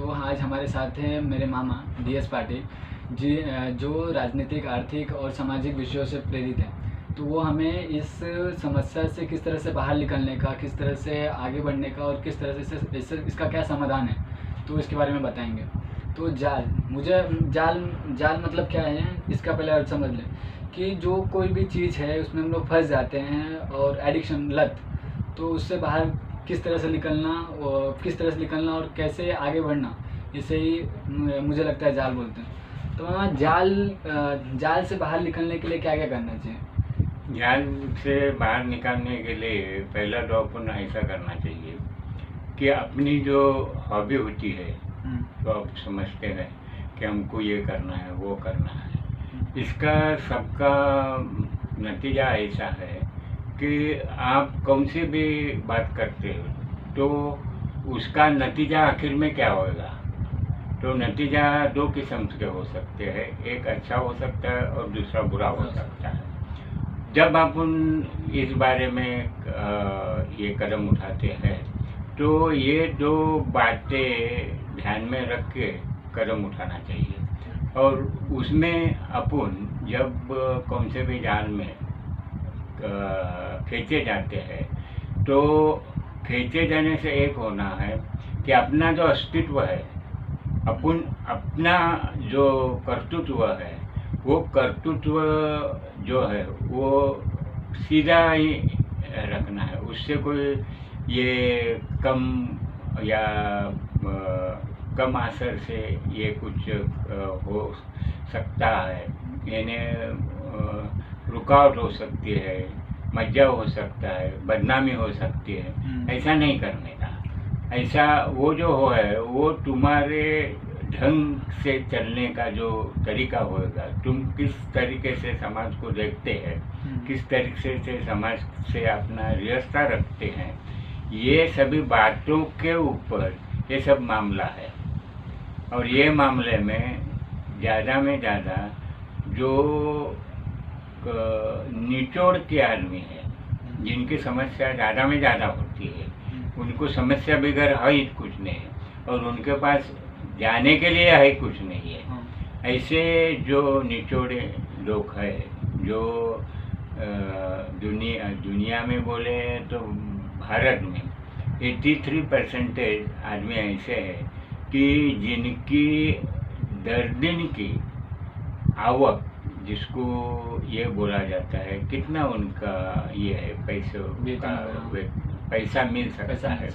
तो आज हमारे साथ हैं मेरे मामा DS पाटिल जी, जो राजनीतिक, आर्थिक और सामाजिक विषयों से प्रेरित हैं। तो वो हमें इस समस्या से किस तरह से बाहर निकलने का, किस तरह से आगे बढ़ने का और किस तरह से इसका क्या समाधान है, तो इसके बारे में बताएंगे। तो जाल मतलब क्या है, इसका पहले अर्थ समझ लें कि जो कोई भी चीज़ है उसमें हम लोग फंस जाते हैं, और एडिक्शन, लत, तो उससे बाहर किस तरह से निकलना और कैसे आगे बढ़ना, इसे ही मुझे लगता है जाल बोलते हैं। तो मामा, जाल से बाहर निकलने के लिए क्या क्या करना चाहिए? जाल से बाहर निकालने के लिए पहला तो अपन ऐसा करना चाहिए कि अपनी जो हॉबी होती है, तो आप समझते हैं कि हमको ये करना है, वो करना है, इसका सबका नतीजा ऐसा है कि आप कौन सी भी बात करते हो तो उसका नतीजा आखिर में क्या होगा। तो नतीजा दो किस्म के हो सकते हैं, एक अच्छा हो सकता है और दूसरा बुरा हो सकता है। जब अपन इस बारे में ये कदम उठाते हैं तो ये दो बातें ध्यान में रख के कदम उठाना चाहिए। और उसमें अपन जब कौन से भी जाल में खींचे जाते हैं तो खींचे जाने से एक होना है कि अपना जो अस्तित्व है, अपना जो कर्तृत्व है, वो कर्तृत्व जो है वो सीधा ही रखना है। उससे कोई ये कम या कम असर से ये कुछ हो सकता है, यानी रुकावट हो सकती है, मज्जा हो सकता है, बदनामी हो सकती है, ऐसा नहीं करने का। ऐसा वो जो है वो तुम्हारे ढंग से चलने का जो तरीका होगा, तुम किस तरीके से समाज को देखते हैं, किस तरीके से समाज से अपना रिश्ता रखते हैं, ये सभी बातों के ऊपर ये सब मामला है। और ये मामले में ज़्यादा जो निचोड़ के आदमी है, जिनकी समस्या ज़्यादा में ज़्यादा होती है, उनको समस्या बगैर है ही कुछ नहीं है, और उनके पास जाने के लिए है कुछ नहीं है। ऐसे जो निचोड़े लोग हैं, जो दुनिया में बोले तो भारत में 83% आदमी ऐसे हैं कि जिनकी दर्दिन की आवक, जिसको ये बोला जाता है कितना उनका ये है पैसों का, पैसा मिल सकता है,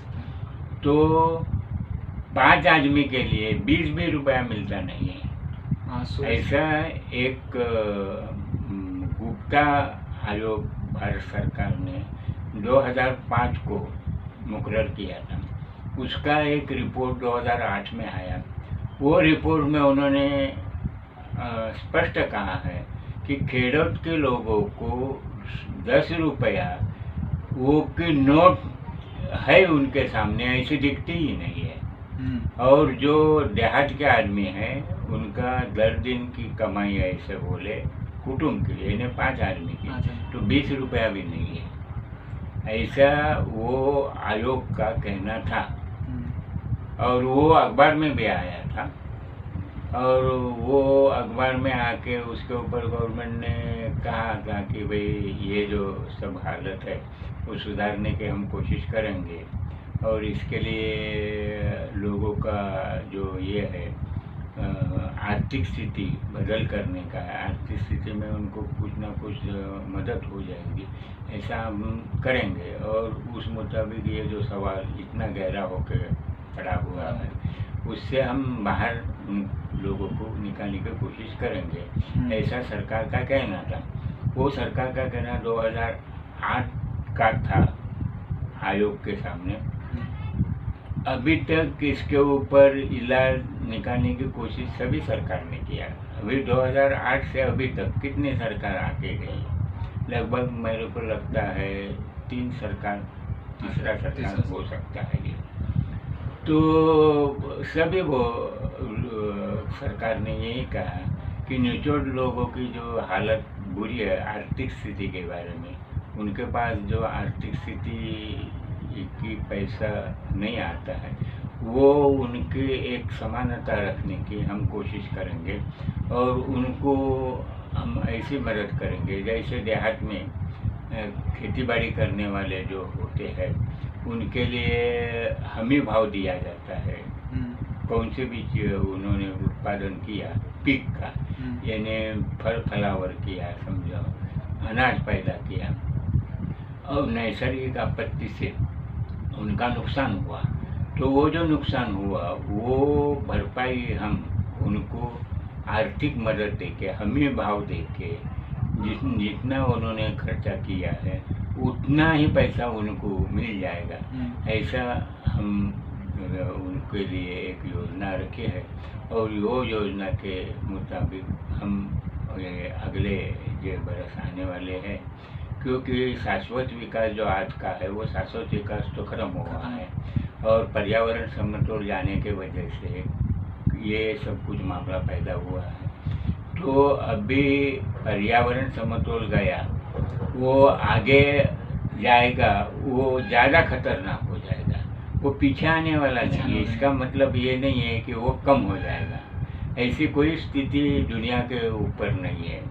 तो 5 आदमी के लिए 20 भी रुपया मिलता नहीं है। ऐसा एक गुप्ता आयोग भारत सरकार ने 2005 को मुकर्रर किया था। उसका एक रिपोर्ट 2008 में आया। वो रिपोर्ट में उन्होंने स्पष्ट कहा है कि खेड़ोत के लोगों को 10 रुपया वो की नोट है उनके सामने, ऐसी दिखती ही नहीं है। और जो देहात के आदमी हैं उनका 10 दिन की कमाई ऐसे बोले कुटुंब के लिए, इन्हें 5 आदमी की, तो 20 रुपया भी नहीं है, ऐसा वो आयोग का कहना था। और वो अखबार में भी आया था, और वो अखबार में आके उसके ऊपर गवर्नमेंट ने कहा था कि भाई ये जो सब हालत है वो सुधारने की हम कोशिश करेंगे, और इसके लिए लोगों का जो ये है आर्थिक स्थिति बदल करने का है, आर्थिक स्थिति में उनको कुछ ना कुछ मदद हो जाएगी, ऐसा हम करेंगे। और उस मुताबिक ये जो सवाल इतना गहरा होकर खड़ा हुआ है, उससे हम बाहर लोगों को निकालने की कोशिश करेंगे, ऐसा सरकार का कहना था। वो सरकार का कहना 2008 का था आयोग के सामने। अभी तक इसके ऊपर इलाज निकालने की कोशिश सभी सरकार ने किया। अभी 2008 से अभी तक कितने सरकार आके गई, लगभग मेरे को लगता है 3 सरकार, तीसरा सरकार हो सकता है ये। तो सभी वो सरकार ने यही कहा कि निचोड़ लोगों की जो हालत बुरी है आर्थिक स्थिति के बारे में, उनके पास जो आर्थिक स्थिति की पैसा नहीं आता है, वो उनकी एक समानता रखने की हम कोशिश करेंगे और उनको हम ऐसी मदद करेंगे जैसे देहात में खेती बाड़ी करने वाले जो होते हैं उनके लिए हमी भाव दिया जाता है। कौन से भी उन्होंने उत्पादन किया पीक का, यानी फल फलावर किया, समझो अनाज पैदा किया और नैसर्गिक आपत्ति से उनका नुकसान हुआ, तो वो जो नुकसान हुआ वो भरपाई हम उनको आर्थिक मदद देके, हमी भाव देके, जितना उन्होंने खर्चा किया है उतना ही पैसा उनको मिल जाएगा, ऐसा हम उनके लिए एक योजना रखी है। और वो योजना के मुताबिक हम अगले जो बरस आने वाले हैं, क्योंकि शाश्वत विकास जो आज का है वो शाश्वत विकास तो खत्म हुआ है और पर्यावरण समतोल जाने के वजह से ये सब कुछ मामला पैदा हुआ है। तो अभी पर्यावरण समतोल गया, वो आगे जाएगा, वो ज़्यादा खतरनाक हो जाएगा, वो पीछे आने वाला नहीं है। इसका मतलब ये नहीं है कि वो कम हो जाएगा, ऐसी कोई स्थिति दुनिया के ऊपर नहीं है।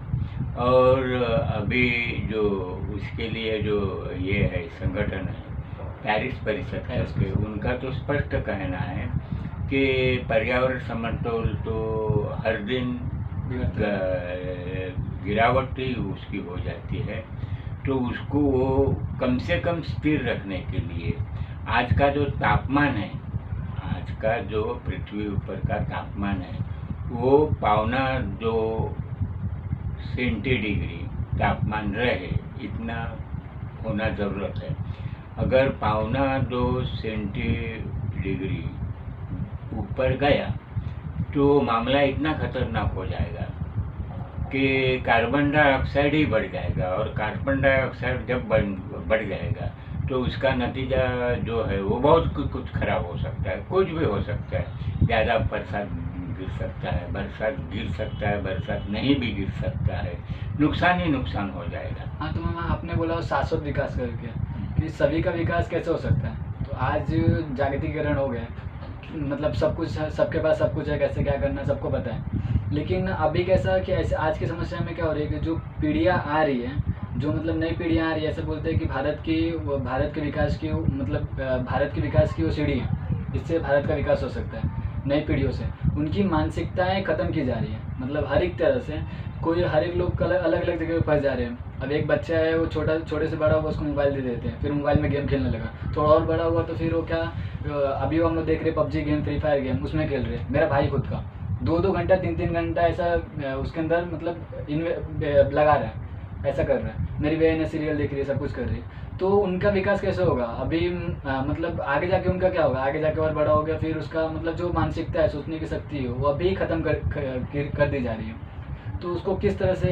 और अभी जो उसके लिए जो ये है संगठन है पेरिस परिषद करके, उनका तो स्पष्ट कहना है कि पर्यावरण समतोल तो हर दिन गिरावट ही उसकी हो जाती है, तो उसको वो कम से कम स्थिर रखने के लिए आज का जो तापमान है, आज का जो पृथ्वी ऊपर का तापमान है वो 2.25 सेंटीडिग्री तापमान रहे, इतना होना ज़रूरत है। अगर 2.25 सेंटीडिग्री ऊपर गया तो मामला इतना खतरनाक हो जाएगा कि कार्बन डाइऑक्साइड ही बढ़ जाएगा, और कार्बन डाइऑक्साइड जब बढ़ जाएगा तो उसका नतीजा जो है वो बहुत कुछ खराब हो सकता है, कुछ भी हो सकता है। ज़्यादा बरसात गिर सकता है, बरसात गिर सकता है, बरसात नहीं भी गिर सकता है, नुकसान ही नुकसान हो जाएगा। हाँ, तो मामा आपने बोला शाश्वत विकास करके कि सभी का विकास कैसे हो सकता है, तो आज जागतिकीकरण हो गया, मतलब सब कुछ सबके पास सब कुछ है, कैसे क्या करना सबको पता है। लेकिन अभी कैसा कि ऐसे आज की समस्या में क्या हो रही है कि जो पीढ़ियाँ आ रही है, जो मतलब नई पीढ़ियाँ आ रही है, ऐसे बोलते हैं कि भारत के विकास की मतलब भारत के विकास की वो सीढ़ी है, इससे भारत का विकास हो सकता है। नई पीढ़ियों से उनकी मानसिकताएं ख़त्म की जा रही है, मतलब हर एक तरह से हर एक लोग अलग अलग जगह पर फंस जा रहे हैं। अब एक बच्चा है, वो छोटे से बड़ा हुआ उसको मोबाइल दे देते हैं, फिर मोबाइल में गेम खेलने लगा, थोड़ा और बड़ा हुआ तो फिर वो क्या, अभी वो हम लोग देख रहे PUBG game, free fire game, उसमें खेल रहे हैं। मेरा भाई खुद का 2-2 घंटा 3-3 घंटा ऐसा उसके अंदर मतलब लगा रहा है, ऐसा कर रहा है। मेरी बहन है सीरियल देख रही है, सब कुछ कर रही है, तो उनका विकास कैसे होगा अभी, मतलब आगे जाके उनका क्या होगा, आगे जाके और बड़ा हो गया, फिर उसका मतलब जो मानसिकता है, सोचने की शक्ति है, वो अभी ख़त्म कर दी जा रही है। तो उसको किस तरह से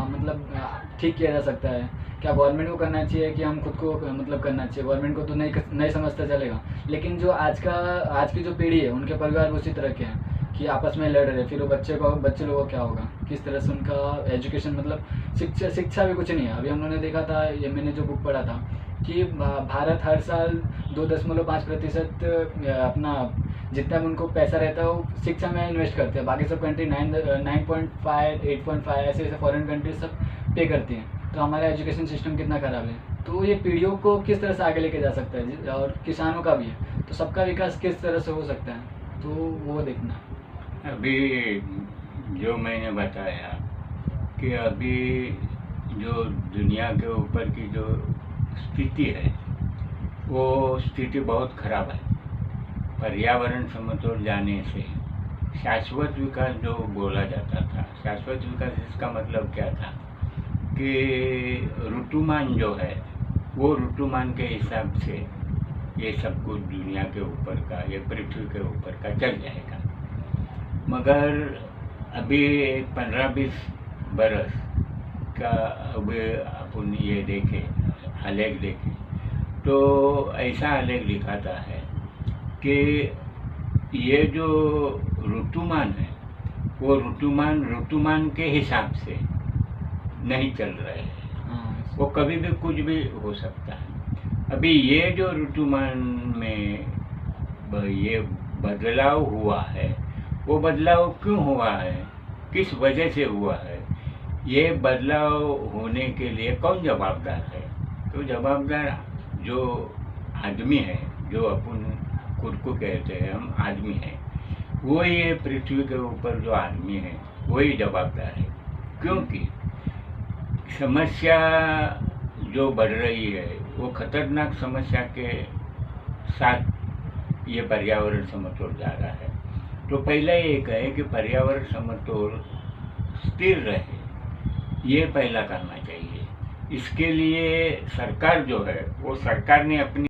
मतलब ठीक किया जा सकता है? क्या गवर्नमेंट को करना चाहिए कि हम खुद को मतलब करना चाहिए? गवर्नमेंट को तो नहीं समझता चलेगा, लेकिन जो आज की जो पीढ़ी है, उनके परिवार उसी तरह के हैं कि आपस में लड़ रहे, फिर वो बच्चे लोगों को क्या होगा, किस तरह से उनका एजुकेशन, मतलब शिक्षा भी कुछ नहीं है। अभी हम लोगों ने देखा था, ये मैंने जो बुक पढ़ा था कि भारत हर साल 2.5% अपना जितना भी उनको पैसा रहता है वो शिक्षा में इन्वेस्ट करते हैं, बाकी सब कंट्री 9.5 8.5 ऐसे फॉरेन कंट्री सब पे करती हैं। तो हमारा एजुकेशन सिस्टम कितना ख़राब है, तो ये पीढ़ियों को किस तरह से आगे लेके जा सकता है, और किसानों का भी है, तो सबका विकास किस तरह से हो सकता है, तो वो देखना। अभी जो मैंने बताया कि अभी जो दुनिया के ऊपर की जो स्थिति है वो स्थिति बहुत खराब है। पर्यावरण समतोल जाने से शाश्वत विकास जो बोला जाता था, शाश्वत विकास इसका मतलब क्या था कि ऋतुमान जो है वो ऋतुमान के हिसाब से ये सब कुछ दुनिया के ऊपर का, ये पृथ्वी के ऊपर का चल जाएगा। मगर अभी 15-20 बरस का अभी अपन ये देखें, आलेख देखें, तो ऐसा आलेख दिखाता है कि ये जो ऋतुमान है वो ऋतुमान के हिसाब से नहीं चल रहे हैं, वो कभी भी कुछ भी हो सकता है। अभी ये जो ऋतुमान में ये बदलाव हुआ है, वो बदलाव क्यों हुआ है, किस वजह से हुआ है, ये बदलाव होने के लिए कौन जवाबदार है? तो जवाबदार जो आदमी है, जो अपन खुद को कहते हैं हम आदमी हैं, वो ये पृथ्वी के ऊपर जो आदमी है वही जवाबदार है। क्योंकि समस्या जो बढ़ रही है वो खतरनाक समस्या के साथ ये पर्यावरण समतोल जा रहा है। तो पहला एक है कि पर्यावरण समतोल स्थिर रहे, ये पहला करना चाहिए। इसके लिए सरकार जो है वो सरकार ने अपनी